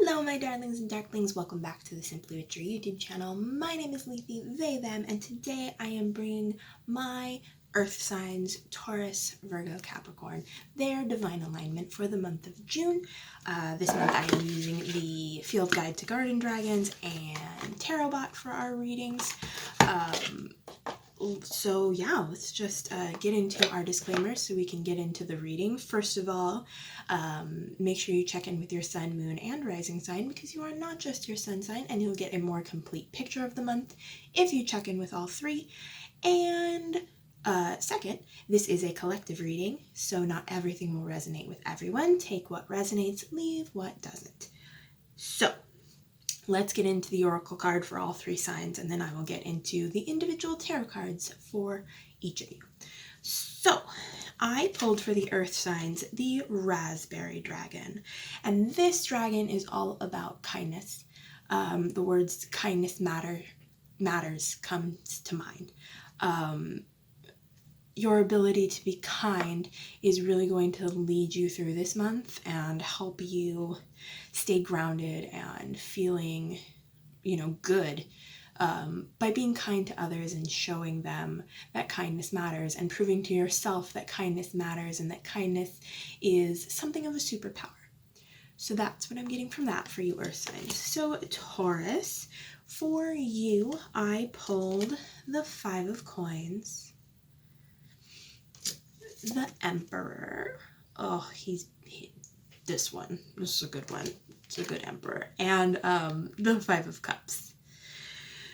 Hello my darlings and darklings, welcome back to the Simply Witcher YouTube channel. My name is Lethe, they, them, and today I am bringing my earth signs, Taurus, Virgo, Capricorn, their divine alignment for the month of June. This month I am using the Field Guide to Garden Dragons and Tarot Bot for our readings. So yeah, let's just get into our disclaimers so we can get into the reading. First of all, make sure you check in with your sun, moon, and rising sign because you are not just your sun sign, and you'll get a more complete picture of the month if you check in with all three. And second, this is a collective reading, so not everything will resonate with everyone. Take what resonates, leave what doesn't. So let's get into the oracle card for all three signs, and then I will get into the individual tarot cards for each of you. So I pulled for the earth signs the raspberry dragon, and this dragon is all about kindness. The words kindness matters comes to mind. Your ability to be kind is really going to lead you through this month and help you stay grounded and feeling, good by being kind to others and showing them that kindness matters and proving to yourself that kindness matters and that kindness is something of a superpower. So that's what I'm getting from that for you earth signs. So Taurus, for you, I pulled the 5 of coins, the Emperor. Oh, this one. This is a good one. It's a good Emperor. And the 5 of Cups.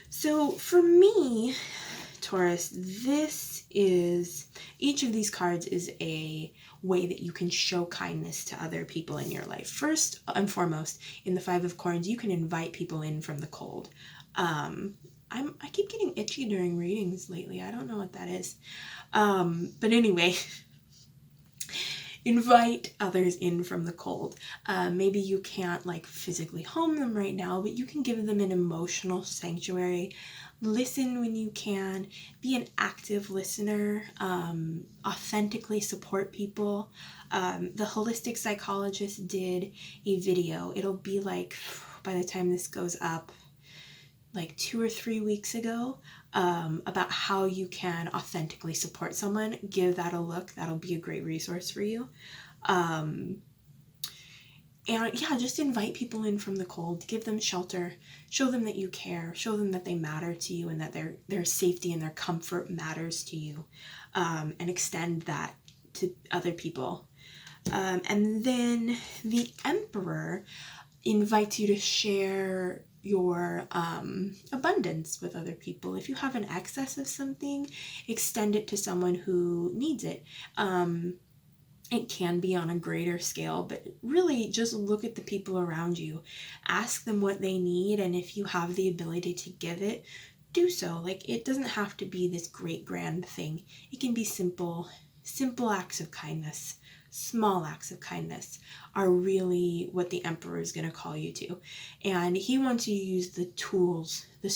So for me, Taurus, each of these cards is a way that you can show kindness to other people in your life. First and foremost, in the 5 of Coins, you can invite people in from the cold. I keep getting itchy during readings lately. I don't know what that is. But anyway, invite others in from the cold. Maybe you can't physically home them right now, but you can give them an emotional sanctuary. Listen when you can. Be an active listener. Authentically support people. The holistic psychologist did a video. It'll be by the time this goes up, 2 or 3 weeks ago, about how you can authentically support someone. Give that a look. That'll be a great resource for you. And yeah, just invite people in from the cold. Give them shelter. Show them that you care. Show them that they matter to you and that their safety and their comfort matters to you. And extend that to other people. And then the Emperor invites you to share your abundance with other people. If you have an excess of something, extend it to someone who needs it. It can be on a greater scale, but really just look at the people around you. Ask them what they need, and if you have the ability to give it, do so. It doesn't have to be this great grand thing. It can be simple acts of kindness. Small acts of kindness are really what the Emperor is going to call you to. And he wants you to use the tools, the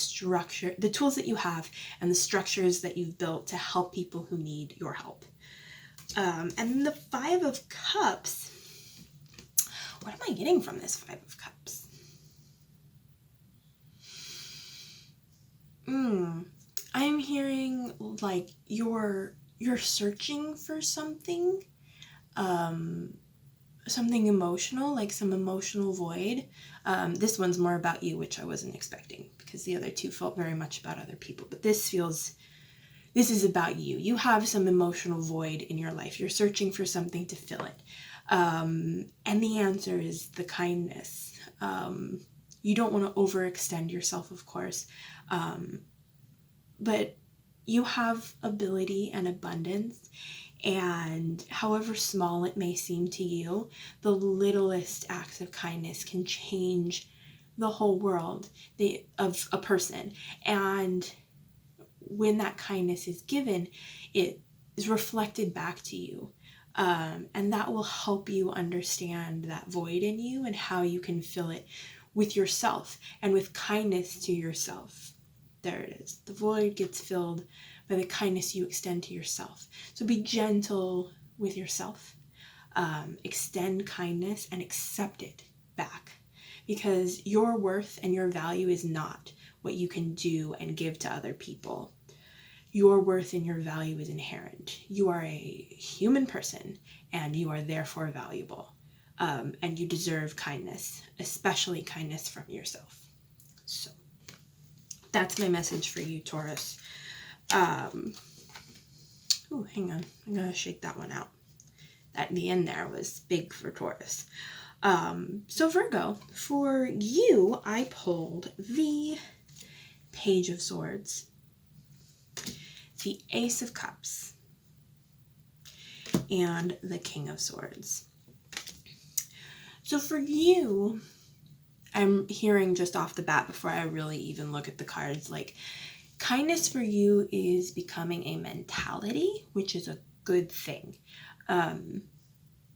tools that you have and the structures that you've built to help people who need your help. And the 5 of Cups, what am I getting from this 5 of Cups? I'm hearing you're searching for something. Something emotional, some emotional void. This one's more about you, which I wasn't expecting because the other two felt very much about other people. But this is about you. You have some emotional void in your life. You're searching for something to fill it. And the answer is the kindness. You don't want to overextend yourself, of course. But you have ability and abundance. And however small it may seem to you, the littlest acts of kindness can change the whole world of a person. And when that kindness is given, it is reflected back to you. And that will help you understand that void in you and how you can fill it with yourself and with kindness to yourself. There it is. The void gets filled by the kindness you extend to yourself. So be gentle with yourself. Extend kindness and accept it back. because your worth and your value is not what you can do and give to other people. Your worth and your value is inherent. You are a human person, and you are therefore valuable. And you deserve kindness, especially kindness from yourself. So that's my message for you, Taurus. Oh, hang on. I'm going to shake that one out. At the end there was big for Taurus. So Virgo, for you, I pulled the Page of Swords, the Ace of Cups, and the King of Swords. So for you, I'm hearing just off the bat before I really even look at the cards, like kindness for you is becoming a mentality, which is a good thing.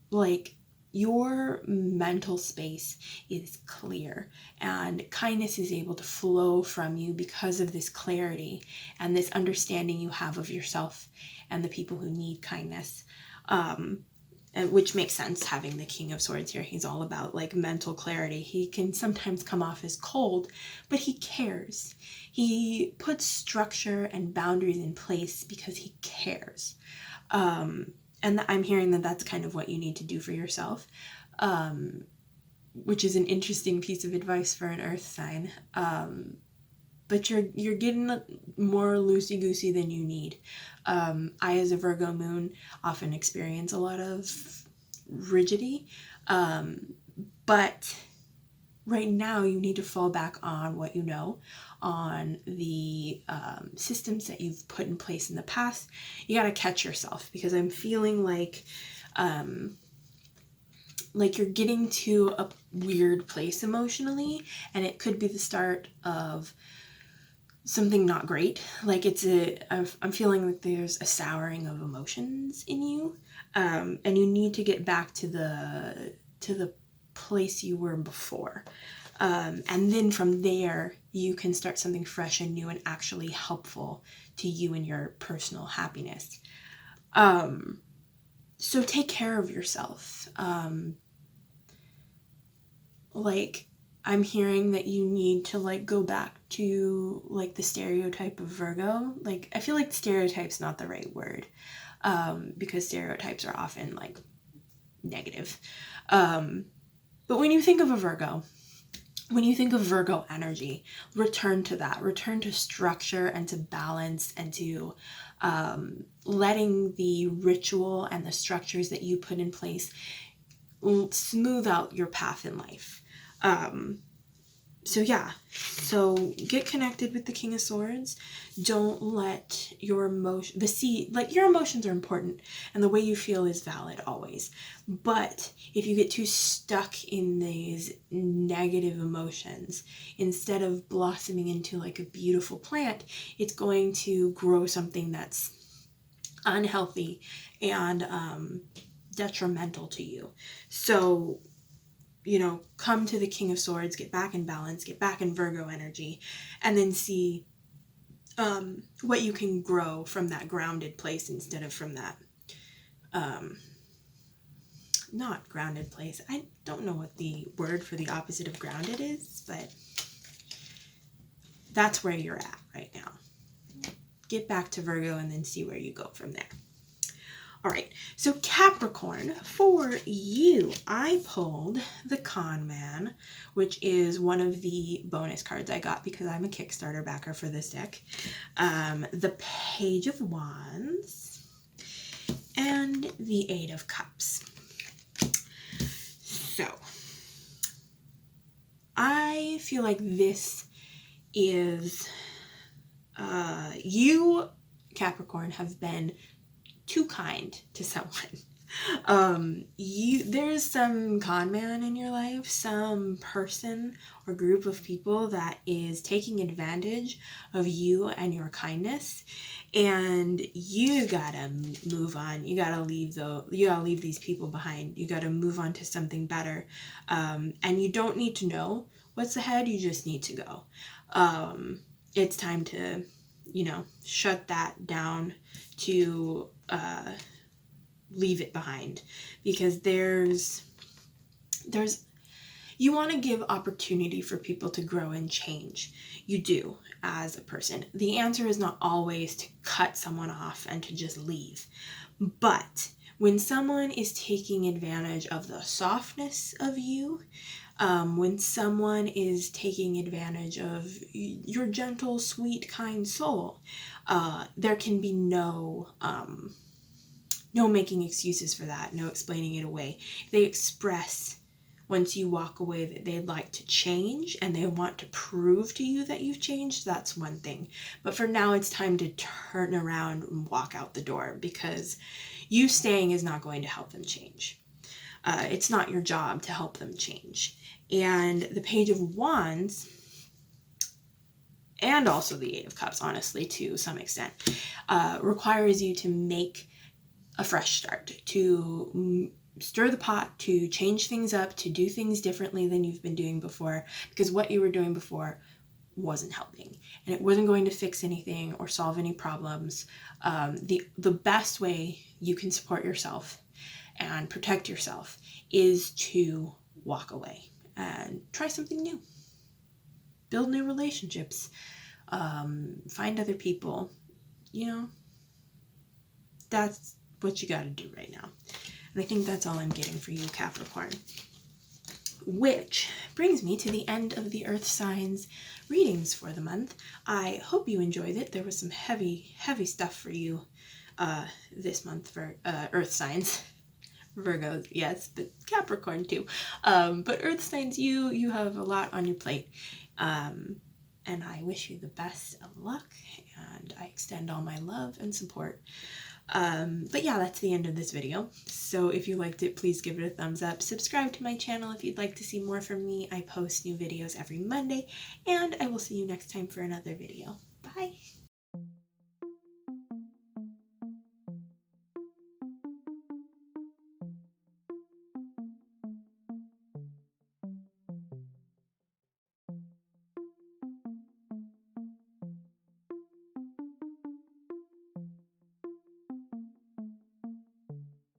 Like your mental space is clear, and kindness is able to flow from you because of this clarity and this understanding you have of yourself and the people who need kindness. And which makes sense, having the King of Swords here. He's all about like mental clarity. He can sometimes come off as cold, but he cares. He puts structure and boundaries in place because he cares. And I'm hearing that that's kind of what you need to do for yourself, which is an interesting piece of advice for an earth sign. But you're getting more loosey-goosey than you need. I, as a Virgo moon, often experience a lot of rigidity. But right now you need to fall back on what you know, on the systems that you've put in place in the past. You got to catch yourself, because I'm feeling like you're getting to a weird place emotionally, and it could be the start of something not great. Like I'm feeling like there's a souring of emotions in you, and you need to get back to the place you were before, and then from there you can start something fresh and new and actually helpful to you and your personal happiness. So take care of yourself. Like I'm hearing that you need to like go back to like the stereotype of Virgo. Like I feel like stereotype's not the right word, because stereotypes are often like negative. But when you think of a Virgo, when you think of Virgo energy, return to that. Return to structure and to balance and to letting the ritual and the structures that you put in place smooth out your path in life. So get connected with the King of Swords. Don't let your your emotions are important, and the way you feel is valid always. But if you get too stuck in these negative emotions, instead of blossoming into like a beautiful plant, it's going to grow something that's unhealthy and detrimental to you. So, come to the King of Swords, get back in balance, get back in Virgo energy, and then see what you can grow from that grounded place instead of from that not grounded place. I don't know what the word for the opposite of grounded is, but that's where you're at right now. Get back to Virgo and then see where you go from there. All right, so Capricorn, for you, I pulled the Con Man, which is one of the bonus cards I got because I'm a Kickstarter backer for this deck. The Page of Wands and the Eight of Cups. So, I feel like this is, you, Capricorn, have been too kind to someone. There's some con man in your life, some person or group of people that is taking advantage of you and your kindness, and you gotta move on. You gotta leave these people behind. You gotta move on to something better. And you don't need to know what's ahead. You just need to go. It's time to, shut that down, to leave it behind, because there's You want to give opportunity for people to grow and change. You do, as a person. The answer is not always to cut someone off and to just leave. But when someone is taking advantage of the softness of you, when someone is taking advantage of your gentle, sweet, kind soul, there can be no making excuses for that, no explaining it away. They express, once you walk away, that they'd like to change and they want to prove to you that you've changed. That's one thing. But for now, it's time to turn around and walk out the door, because you staying is not going to help them change. It's not your job to help them change. And the Page of Wands, and also the Eight of Cups, honestly, to some extent, requires you to make a fresh start, to stir the pot, to change things up, to do things differently than you've been doing before, because what you were doing before wasn't helping, and it wasn't going to fix anything or solve any problems. The best way you can support yourself and protect yourself is to walk away and try something new. Build new relationships. Find other people. That's what you got to do right now. And I think that's all I'm getting for you, Capricorn. Which brings me to the end of the Earth signs readings for the month. I hope you enjoyed it. There was some heavy, heavy stuff for you this month for Earth signs. Virgo, yes, but Capricorn too. But Earth signs, you have a lot on your plate. And I wish you the best of luck, and I extend all my love and support. But yeah, that's the end of this video. So if you liked it, please give it a thumbs up. Subscribe to my channel if you'd like to see more from me. I post new videos every Monday, and I will see you next time for another video.